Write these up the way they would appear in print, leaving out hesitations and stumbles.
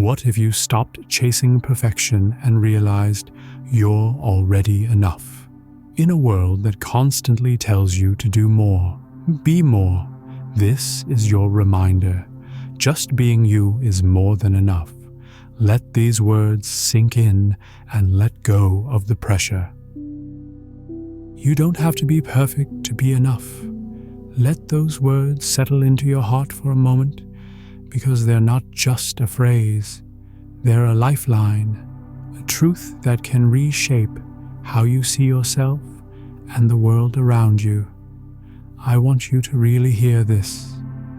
What if you stopped chasing perfection and realized you're already enough? In a world that constantly tells you to do more, be more, this is your reminder. Just being you is more than enough. Let these words sink in and let go of the pressure. You don't have to be perfect to be enough. Let those words settle into your heart for a moment, because they're not just a phrase. They're a lifeline, a truth that can reshape how you see yourself and the world around you. I want you to really hear this.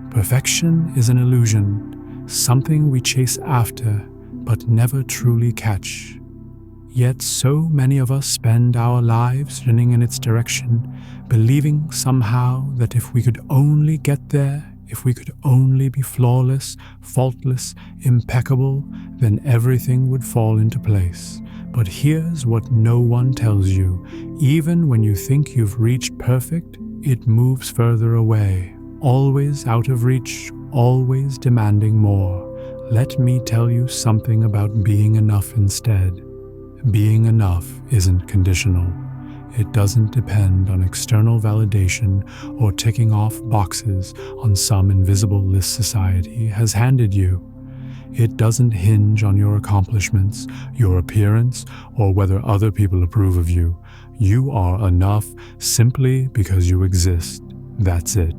Perfection is an illusion, something we chase after but never truly catch. Yet so many of us spend our lives running in its direction, believing somehow that if we could only get there, if we could only be flawless, faultless, impeccable, then everything would fall into place. But here's what no one tells you. Even when you think you've reached perfect, it moves further away, always out of reach, always demanding more. Let me tell you something about being enough instead. Being enough isn't conditional. It doesn't depend on external validation or ticking off boxes on some invisible list society has handed you. It doesn't hinge on your accomplishments, your appearance, or whether other people approve of you. You are enough simply because you exist. That's it.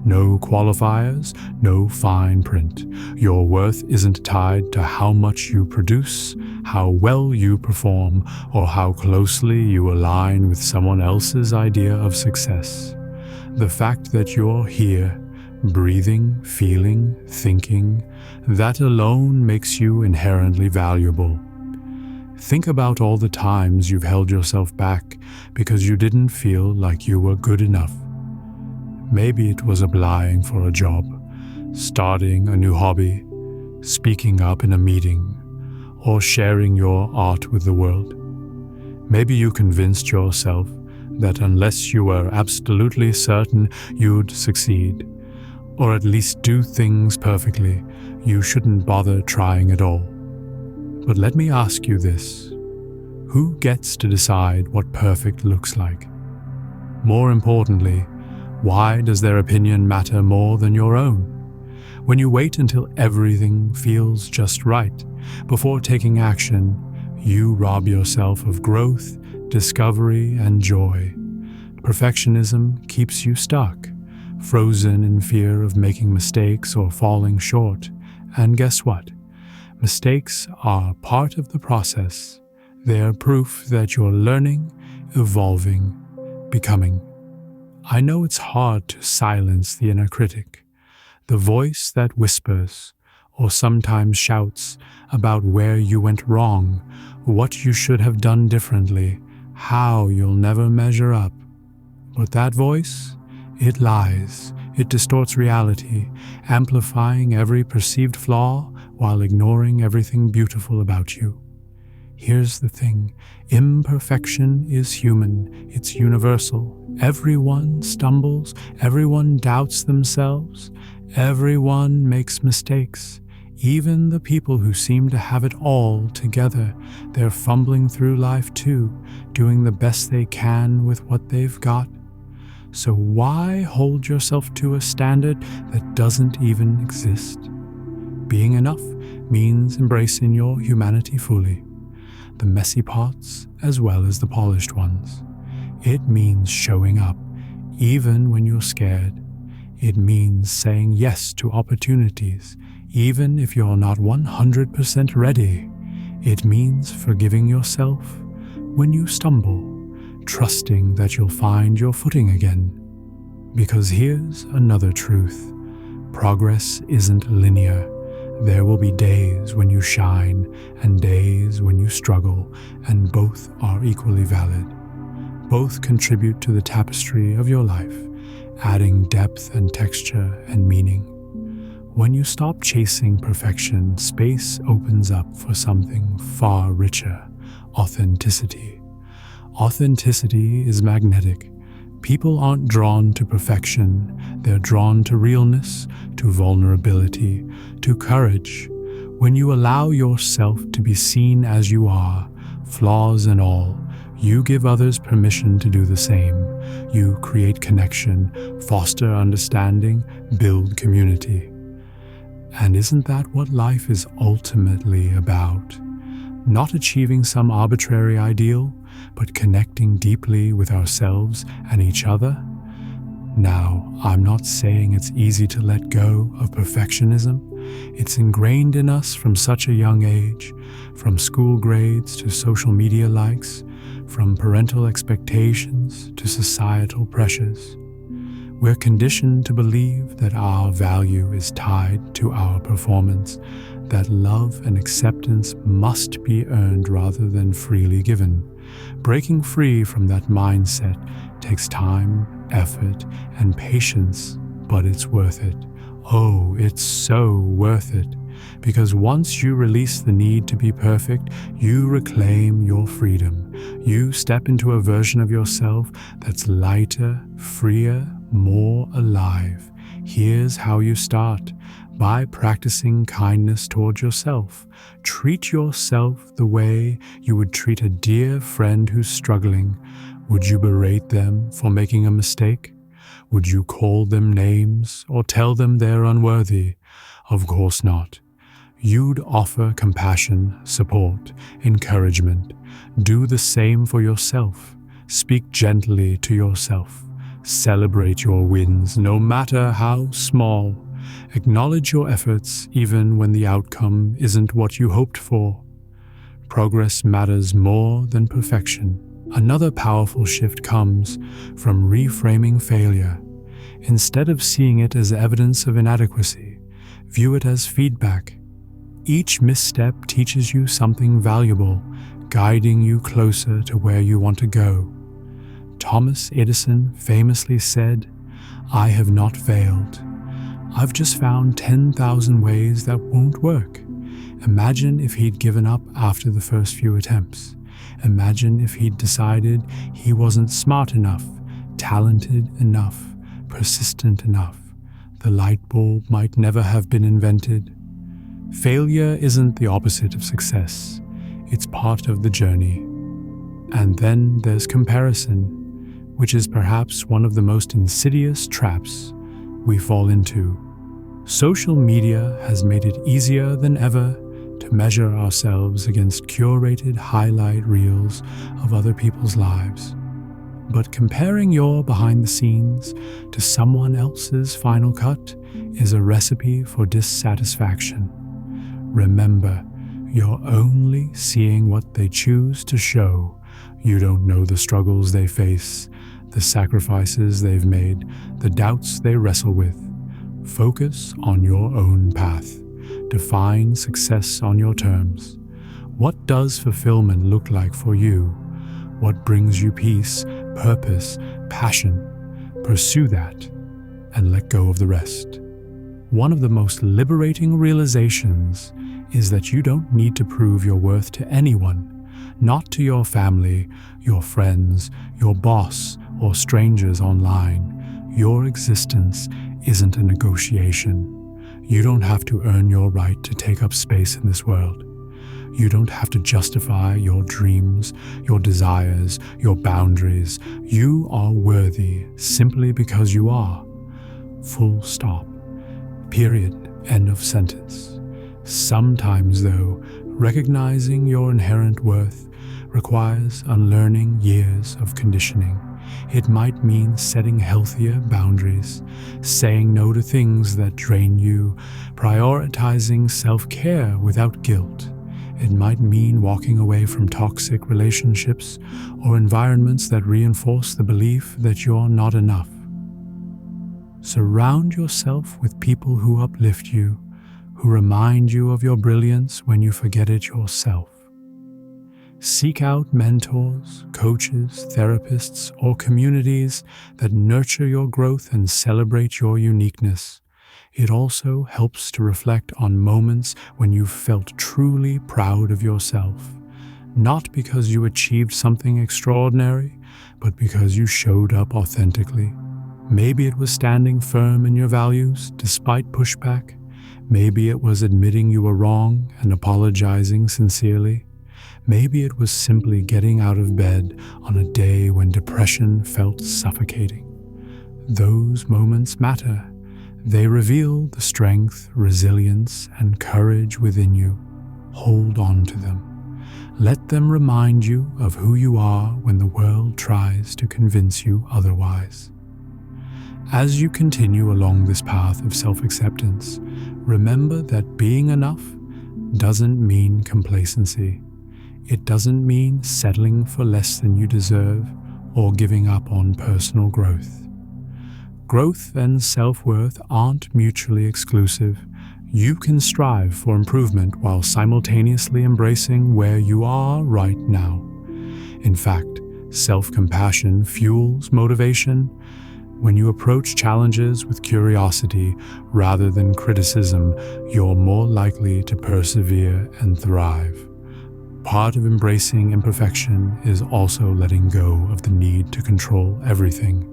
No qualifiers, no fine print. Your worth isn't tied to how much you produce, how well you perform, or how closely you align with someone else's idea of success. The fact that you're here, breathing, feeling, thinking, that alone makes you inherently valuable. Think about all the times you've held yourself back because you didn't feel like you were good enough. Maybe it was applying for a job, starting a new hobby, speaking up in a meeting, or sharing your art with the world. Maybe you convinced yourself that unless you were absolutely certain you'd succeed, or at least do things perfectly, you shouldn't bother trying at all. But let me ask you this: who gets to decide what perfect looks like? More importantly, why does their opinion matter more than your own? When you wait until everything feels just right before taking action, you rob yourself of growth, discovery, and joy. Perfectionism keeps you stuck, frozen in fear of making mistakes or falling short. And guess what? Mistakes are part of the process. They are proof that you're learning, evolving, becoming. I know it's hard to silence the inner critic, the voice that whispers or sometimes shouts about where you went wrong, what you should have done differently, how you'll never measure up. But that voice, it lies, it distorts reality, amplifying every perceived flaw while ignoring everything beautiful about you. Here's the thing: imperfection is human, it's universal. Everyone stumbles, everyone doubts themselves, everyone makes mistakes. Even the people who seem to have it all together, they're fumbling through life too, doing the best they can with what they've got. So why hold yourself to a standard that doesn't even exist? Being enough means embracing your humanity fully, the messy parts as well as the polished ones. It means showing up, even when you're scared. It means saying yes to opportunities, even if you're not 100% ready. It means forgiving yourself when you stumble, trusting that you'll find your footing again. Because here's another truth: progress isn't linear. There will be days when you shine and days when you struggle, and both are equally valid. Both contribute to the tapestry of your life, adding depth and texture and meaning. When you stop chasing perfection, space opens up for something far richer: authenticity. Authenticity is magnetic. People aren't drawn to perfection, they're drawn to realness, to vulnerability, to courage. When you allow yourself to be seen as you are, flaws and all, you give others permission to do the same. You create connection, foster understanding, build community. And isn't that what life is ultimately about? Not achieving some arbitrary ideal, but connecting deeply with ourselves and each other? Now, I'm not saying it's easy to let go of perfectionism. It's ingrained in us from such a young age, from school grades to social media likes, from parental expectations to societal pressures. We're conditioned to believe that our value is tied to our performance, that love and acceptance must be earned rather than freely given. Breaking free from that mindset takes time, effort, and patience, but it's worth it. Oh, it's so worth it. Because once you release the need to be perfect, you reclaim your freedom. You step into a version of yourself that's lighter, freer, more alive. Here's how you start. By practicing kindness towards yourself. Treat yourself the way you would treat a dear friend who's struggling. Would you berate them for making a mistake? Would you call them names or tell them they're unworthy? Of course not. You'd offer compassion, support, encouragement. Do the same for yourself. Speak gently to yourself. Celebrate your wins, no matter how small. Acknowledge your efforts even when the outcome isn't what you hoped for. Progress matters more than perfection. Another powerful shift comes from reframing failure. Instead of seeing it as evidence of inadequacy, view it as feedback. Each misstep teaches you something valuable, guiding you closer to where you want to go. Thomas Edison famously said, "I have not failed. I've just found 10,000 ways that won't work." Imagine if he'd given up after the first few attempts. Imagine if he'd decided he wasn't smart enough, talented enough, persistent enough. The light bulb might never have been invented. Failure isn't the opposite of success. It's part of the journey. And then there's comparison, which is perhaps one of the most insidious traps we fall into. Social media has made it easier than ever to measure ourselves against curated highlight reels of other people's lives. But comparing your behind the scenes to someone else's final cut is a recipe for dissatisfaction. Remember, you're only seeing what they choose to show. You don't know the struggles they face, the sacrifices they've made, the doubts they wrestle with. Focus on your own path. Define success on your terms. What does fulfillment look like for you? What brings you peace, purpose, passion? Pursue that and let go of the rest. One of the most liberating realizations is that you don't need to prove your worth to anyone, not to your family, your friends, your boss, or strangers online. Your existence isn't a negotiation. You don't have to earn your right to take up space in this world. You don't have to justify your dreams, your desires, your boundaries. You are worthy simply because you are. Full stop. Period. End of sentence. Sometimes, though, recognizing your inherent worth requires unlearning years of conditioning. It might mean setting healthier boundaries, saying no to things that drain you, prioritizing self-care without guilt. It might mean walking away from toxic relationships or environments that reinforce the belief that you're not enough. Surround yourself with people who uplift you, who remind you of your brilliance when you forget it yourself. Seek out mentors, coaches, therapists, or communities that nurture your growth and celebrate your uniqueness. It also helps to reflect on moments when you felt truly proud of yourself, not because you achieved something extraordinary, but because you showed up authentically. Maybe it was standing firm in your values despite pushback. Maybe it was admitting you were wrong and apologizing sincerely. Maybe it was simply getting out of bed on a day when depression felt suffocating. Those moments matter. They reveal the strength, resilience, and courage within you. Hold on to them. Let them remind you of who you are when the world tries to convince you otherwise. As you continue along this path of self-acceptance, remember that being enough doesn't mean complacency. It doesn't mean settling for less than you deserve or giving up on personal growth. Growth and self-worth aren't mutually exclusive. You can strive for improvement while simultaneously embracing where you are right now. In fact, self-compassion fuels motivation. When you approach challenges with curiosity rather than criticism, you're more likely to persevere and thrive. Part of embracing imperfection is also letting go of the need to control everything.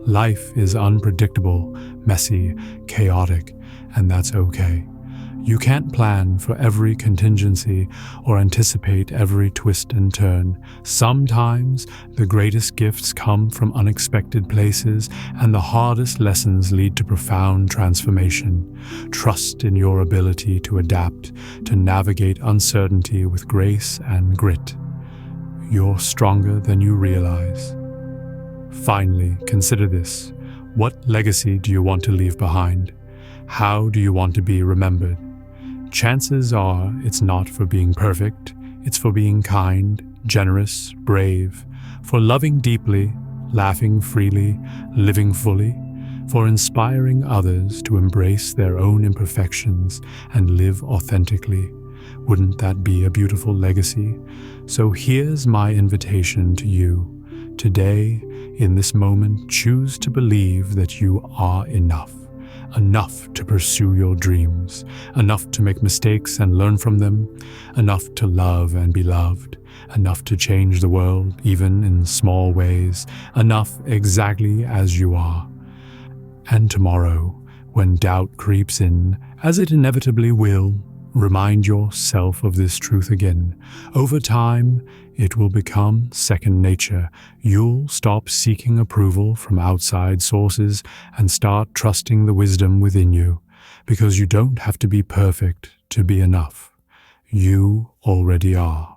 Life is unpredictable, messy, chaotic, and that's okay. You can't plan for every contingency or anticipate every twist and turn. Sometimes the greatest gifts come from unexpected places, and the hardest lessons lead to profound transformation. Trust in your ability to adapt, to navigate uncertainty with grace and grit. You're stronger than you realize. Finally, consider this. What legacy do you want to leave behind? How do you want to be remembered? Chances are it's not for being perfect, it's for being kind, generous, brave, for loving deeply, laughing freely, living fully, for inspiring others to embrace their own imperfections and live authentically. Wouldn't that be a beautiful legacy? So here's my invitation to you. Today, in this moment, choose to believe that you are enough. Enough to pursue your dreams, enough to make mistakes and learn from them, enough to love and be loved, enough to change the world, even in small ways, enough exactly as you are. And tomorrow, when doubt creeps in, as it inevitably will, remind yourself of this truth again. Over time, it will become second nature. You'll stop seeking approval from outside sources and start trusting the wisdom within you, because you don't have to be perfect to be enough. You already are.